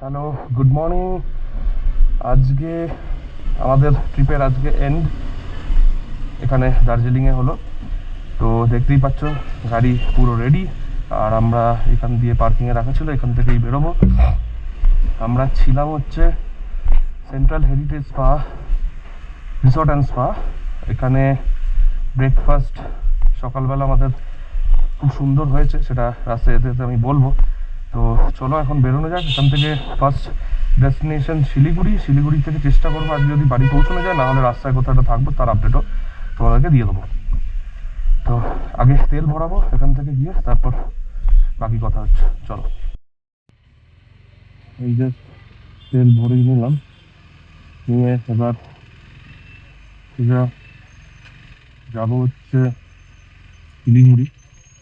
Hello, good morning. আজকে আমাদের ট্রিপের আজকে এন্ড এখানে দার্জিলিংয়ে হলো। তো দেখতেই পাচ্ছ গাড়ি পুরো রেডি, আর আমরা এখান দিয়ে পার্কিংয়ে রাখা ছিল, এখান থেকেই বেরোবো। আমরা ছিলাম হচ্ছে central heritage spa resort and spa. এখানে ব্রেকফাস্ট সকালবেলা আমাদের খুব সুন্দর হয়েছে, সেটা রাস্তায় যেতে যেতে আমি বলবো। তো চলো এখন বেরোনো যাক এখান থেকে। First destination Siliguri. শিলিগুড়ি থেকে চেষ্টা করবো আজ যদি বাড়ি পৌঁছানো যায়, না হলে রাস্তায় কোথাও একটা থাকবো, তার আপডেটও তোমাদেরকে দিয়ে দেবো। তো আগে তেল ভরাবো এখান থেকে গিয়ে, তারপর বাকি কথা হচ্ছে। চলো, এই যে তেল ভরে নিলাম, নিয়ে এবার সোজা যাবো হচ্ছে শিলিগুড়ি।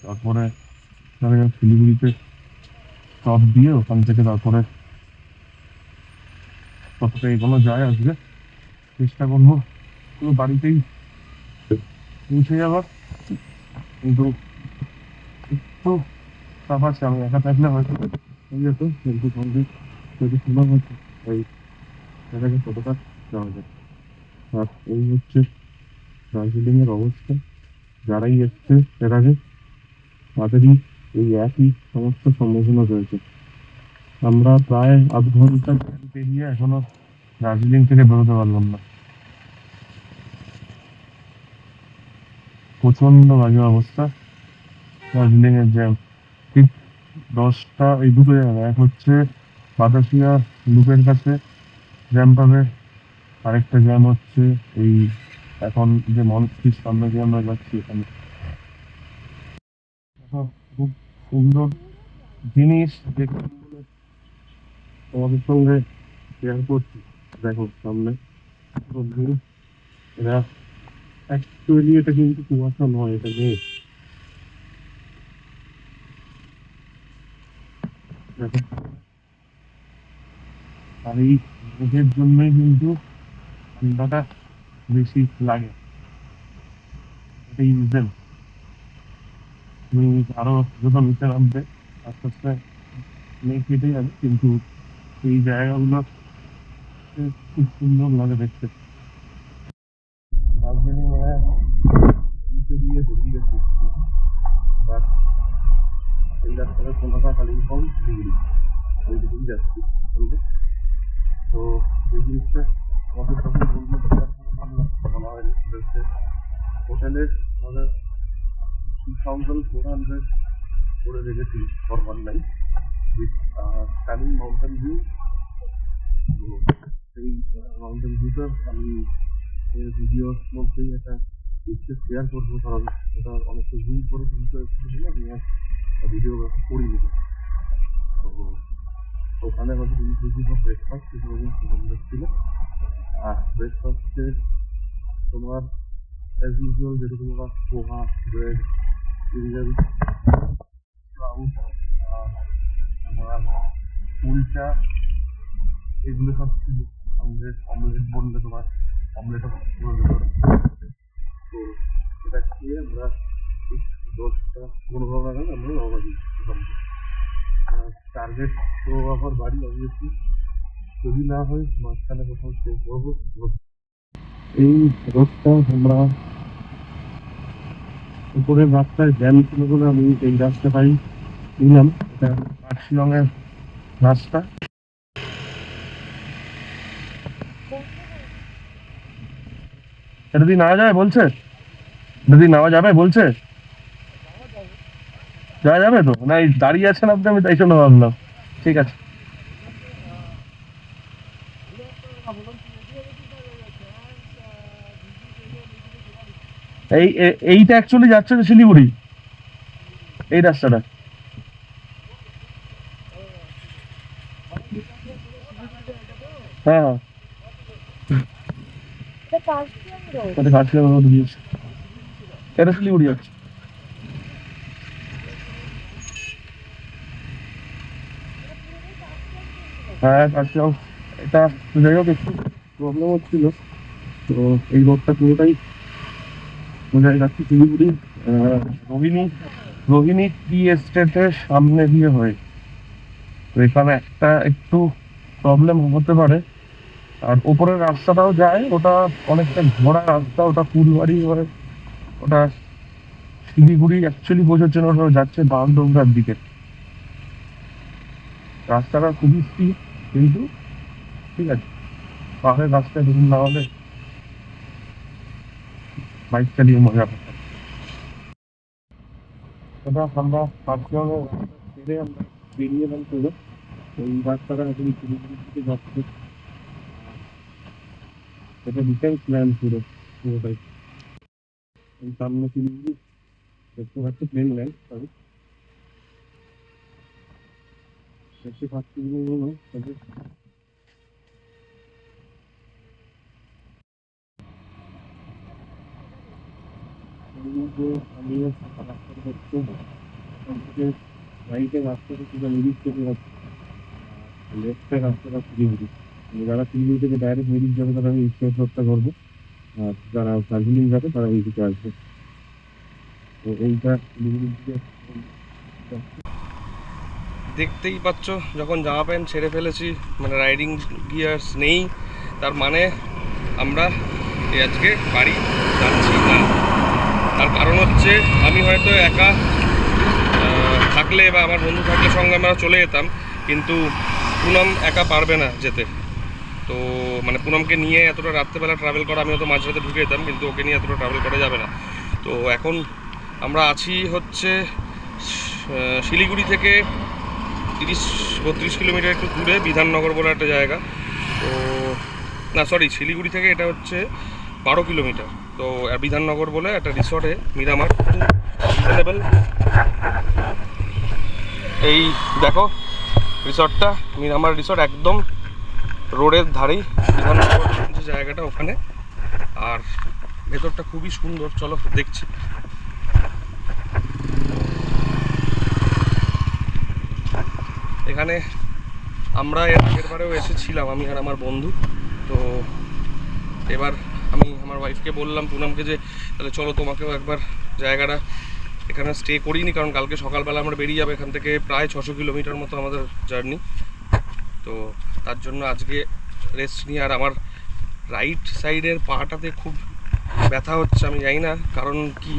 তারপরে শিলিগুড়িতে স্টপ দিয়ে ওখান থেকে তারপরে কতটা এগোনো যায় আজকে চেষ্টা করবো পুরো বাড়িতেই পৌঁছে যাবার। কিন্তু একটু চাপ আছে, আমি একা থাকলে হয়তো হয়ে যেত, কিন্তু সঙ্গে যদি শোনা হচ্ছে এই জায়গাকে কতটা যাওয়া যায়। আর এই হচ্ছে দার্জিলিং এর অবস্থা। যারাই এসছে এর আগে তাদেরই এই একই সমস্যার সম্মুখীন রয়েছে। আমরা প্রায় আধ ঘন্টা পেরিয়ে এখনো দার্জিলিং থেকে বেরোতে পারলাম না। প্রচন্ড বাজে অবস্থা দার্জিলিং এর জ্যাম। ঠিক 10টা এই দুটো জায়গা, এক হচ্ছে বাতাসিয়া লুপের কাছে জ্যাম পাবে, আরেকটা জ্যাম হচ্ছে এই এখন যে মনস্ট্রির সামনে দিয়ে আমরা যাচ্ছি এখানে। এখন খুব সুন্দর জিনিস দেখলাম বলে তোমাদের সঙ্গে শেয়ার করছি। দেখো সামনে পুরো view। এটা অ্যাকচুয়ালি এটা কিন্তু কুয়াশা নয়, এটা মেঘ। দেখো, আর এই মেঘের জন্যই কিন্তু ঠান্ডাটা বেশি লাগে, এটাই রিজন। তুমি আরো যত নিচে নামবে আস্তে আস্তে মেঘ কেটে যাবে, কিন্তু এই জায়গাগুলো খুব সুন্দর লাগে দেখতে। দার্জিলিং নিচে দিয়ে বেরিয়ে গেছে, বাট এই রাস্তাটা কলকাতা কালিম্পং শিলিগুড়ি ওইদিকেই যাচ্ছি। তো এই জিনিসটা আমাদের তখন বলা হয়নি, হোটেলে আমাদের 2400 করে রেখেছি for one night with stunning mountain view. তো সেই মাউন্টেন ভিউটা আমি ভিডিওর মধ্যেই একটা পিকচার শেয়ার করবো, কারণ ওটা অনেকটা জুম করে তুলতে এসেছিল, আমি আর ভিডিও করিনি। তো ওখানে হয়তো ইনক্লুসিভ অফ ব্রেকফাস্ট ছিল। আর ব্রেকফাস্টে তোমার অ্যাজ ইউজুয়াল যেরকম ওরা পোহা, ব্রেড, সিরিয়াল, স্প্রাউট, তোমার কুলচা, এগুলো সব ছিল। আমাদের অমলেট বললে তোমার অমলেটও করে দেবো। তো এটা খেয়ে আমরা ঠিক 10টা 15 নাগাদ আমরা রওনা দিই। টার্গেট তো আমার বাড়ি অবভিয়াসলি, যদি না হয় মাঝখানে কোথাও স্টে করবো। এই রোডটা আমরা উপরের রাস্তায় জ্যাম ছিল বলে আমি এই রাস্তাটাই নিলাম। এটা কার্শিলং এর রাস্তা। এটা দিয়ে নেওয়া যাবে বলছে, এটা দিয়ে নেওয়া যাবে বলছে, যাওয়া যাবে তো? না এই দাঁড়িয়ে আছেন আপনি, আমি তাই জন্য ভাবলাম। ঠিক আছে, এইটা অ্যাকচুয়ালি যাচ্ছে তো শিলিগুড়ি, এই রাস্তাটা। হ্যাঁ হ্যাঁ, এটা কার্শিলং রোড দিয়েছে, এটা শিলিগুড়ি যাচ্ছে। হ্যাঁ কার্শিলং, এটা যাই হোক একটু প্রবলেম হচ্ছিল। তো এই রোডটা পুরোটাই বোঝাই যাচ্ছে শিলিগুড়ি রোহিণী রোহিণী টি এস্টেটের সামনে দিয়ে হয়ে। তো এখানে একটা একটু প্রবলেম হতে পারে। আর ওপরের রাস্তাটাও যায়, ওটা অনেকটা ঘোরা রাস্তা, ওটা ফুলবাড়ি হয়ে ওটা শিলিগুড়ি অ্যাকচুয়ালি পৌঁছাচ্ছে না, ওটা যাচ্ছে বাগডোগরার দিকে। রাস্তাটা খুবই স্টিপ, কিন্তু ঠিক আছে, পাহাড়ের রাস্তায় ধরুন না হলে বাইক চালিয়ে মজা পাবে। ওটা আমরা পাঁচজনের ছেড়ে আমরা বেরিয়ে এলাম পুরো। ওই রাস্তাটা এখন শিলিগুড়ির দিকে যাচ্ছে। এটা ডিফেন্স প্ল্যান পুরোটাই। এই সামনে শিলিগুড়ি দেখতে পাচ্ছি, প্লেন ল্যান্ড, সরি দেখতে পাচ্ছি না, তবে আমিও রাস্তাটা দেখতে রাইটের রাস্তাটা পুরো মিরিক চলে যাচ্ছে, লেফটের রাস্তাটা শিলিগুড়ি। যারা শিলিগুড়ি থেকে ডাইরেক্ট মিরিক যাবে তারা আমি স্টেট রোডটা করবো, আর যারা দার্জিলিং যাবে তারা এই দিকে আসবে। তো এইটা শিলিগুড়ির দিকে দেখতেই পাচ্ছ, যখন জামা প্যান্ট ছেড়ে ফেলেছি, মানে রাইডিং গিয়ার্স নেই, তার মানে আমরা আজকে বাড়ি যাচ্ছি না। তার কারণ হচ্ছে আমি হয়তো একা থাকলে বা আমার বন্ধু থাকলে সঙ্গে আমরা চলে যেতাম, কিন্তু পুনম একা পারবে না যেতে। তো মানে পুনমকে নিয়ে এতটা রাত্রেবেলা ট্রাভেল করা, আমি হয়তো মাঝরাতে ঢুকে যেতাম, কিন্তু ওকে নিয়ে এতটা ট্রাভেল করা যাবে না। তো এখন আমরা আছি হচ্ছে শিলিগুড়ি থেকে 30-32 কিলোমিটার একটু দূরে বিধাননগর বলে একটা জায়গা। তো না সরি, শিলিগুড়ি থেকে এটা হচ্ছে 12 কিলোমিটার। তো বিধাননগর বলে একটা রিসর্টে, মিরামার, রিজনেবল। এই দেখো রিসর্টটা, মিরামার রিসর্ট, একদম রোডের ধারেই বিধাননগর যে জায়গাটা ওখানে। আর ভেতরটা খুবই সুন্দর, চলো দেখছি। এখানে আমরা এর আগের বারেও এসেছিলাম, আমি আর আমার বন্ধু। তো এবার আমি আমার ওয়াইফকে বললাম, পুনমকে, যে তাহলে চলো তোমাকেও একবার জায়গাটা এখানে স্টে করিনি, কারণ কালকে সকালবেলা আমরা বেরিয়ে যাবো এখান থেকে, প্রায় 600 কিলোমিটার মতো আমাদের জার্নি। তো তার জন্য আজকে রেস্ট নিয়ে, আর আমার রাইট সাইডের পাটাতে খুব ব্যথা হচ্ছে, আমি জানি না কারণ কি,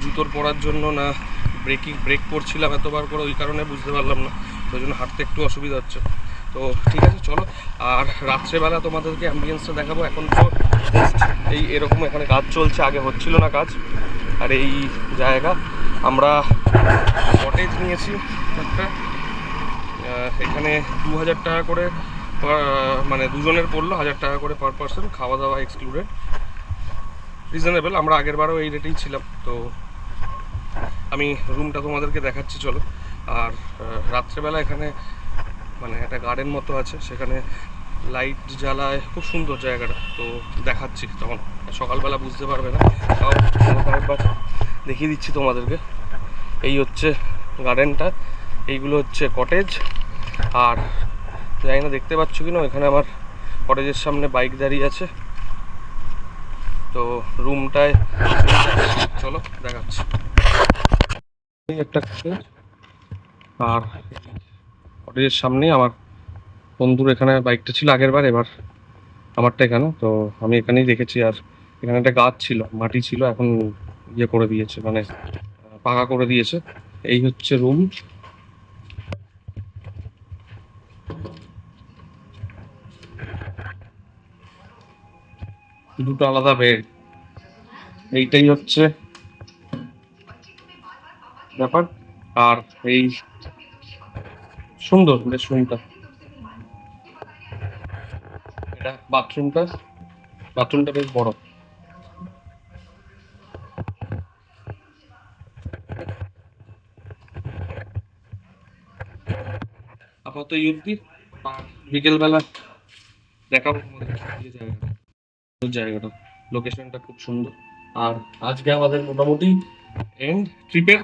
জুতোর পরার জন্য না ব্রেক করছিলাম এতবার করে, ওই কারণে বুঝতে পারলাম না, ওই জন্য হাঁটতে একটু অসুবিধা হচ্ছে। তো ঠিক আছে চলো, আর রাত্রেবেলা তোমাদেরকে অ্যাম্বিয়েন্সটা দেখাবো। এখন তো এই এরকম এখানে কাজ চলছে, আগে হচ্ছিল না কাজ। আর এই জায়গা আমরা কটেজ নিয়েছি একটা, এখানে 2000 টাকা করে, মানে দুজনের পড়লো 1000 টাকা করে পার পার্সন, খাওয়া দাওয়া এক্সক্লুডেড, রিজনেবল। আমরা আগের বারও এই রেটেই ছিলাম। তো আমি রুমটা তোমাদেরকে দেখাচ্ছি চলো। আর রাত্রেবেলা এখানে মানে একটা গার্ডেন মতো আছে, সেখানে লাইট জ্বালায়, খুব সুন্দর জায়গাটা। তো দেখাচ্ছি, তখন সকালবেলা বুঝতে পারবে না, তাও একবার দেখিয়ে দিচ্ছি তোমাদেরকে। এই হচ্ছে গার্ডেনটা, এইগুলো হচ্ছে কটেজ। আর জানি না দেখতে পাচ্ছ কিনা, এখানে আমার কটেজের সামনে বাইক দাঁড়িয়ে আছে। তো রুমটায় চলো দেখাচ্ছি। একটা কটেজ, আর কটেজের সামনেই আমার বন্ধুর এখানে বাইকটা ছিল আগের বার, এবার আমারটা এখানে। তো আমি এখানেই রেখেছি। আর এখানে একটা গাছ ছিল, মাটি ছিল, এখন ইয়ে করে দিয়েছে, মানে পাকা করে দিয়েছে। এই হচ্ছে রুম। দুটো আলাদা বেড, এইটাই হচ্ছে ব্যাপার। আর এই সুন্দর বেশ রুমটা, এটা বাথরুমটা বেশ বড়। আপাতত এই অবধি, আর বিকেলবেলা দেখাবো তোমাদের জায়গাটা, লোকেশনটা খুব সুন্দর। আর আজকে আমাদের মোটামুটি এন্ড ট্রিপের।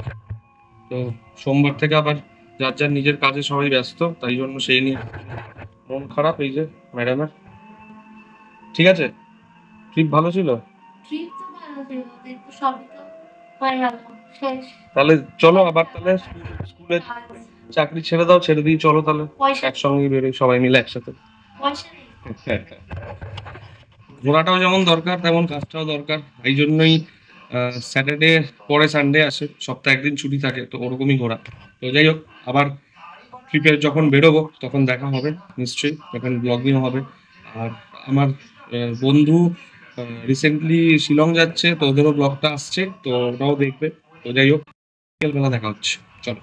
তো সোমবার থেকে আবার যার যার নিজের কাজে সবাই ব্যস্ত, তাই জন্য সেই নিয়ে মন খারাপ এই যে ম্যাডামের। ঠিক আছে, ট্রিপ ভালো ছিল। তাহলে চলো আবার, তাহলে স্কুলে চাকরি ছেড়ে দাও, ছেড়ে দিয়ে চলো তাহলে একসঙ্গে বেরোই সবাই মিলে একসাথে। ঘোরাটাও যেমন দরকার তেমন কাজটাও দরকার, এই জন্যই স্যাটারডে পরে সানডে আসে, সপ্তাহে একদিন ছুটি থাকে, তো ওরকমই ঘোরা। তো যাই হোক, আবার ট্রিপে যখন বেরোবো তখন দেখা হবে নিশ্চয়ই, তখন ব্লগিং হবে। আর আমার বন্ধু রিসেন্টলি শিলং যাচ্ছে, তো ওদেরও ব্লগটা আসছে, তো ওটাও দেখবে। তো যাই হোক, বিকেলবেলা দেখা হচ্ছে, চলো।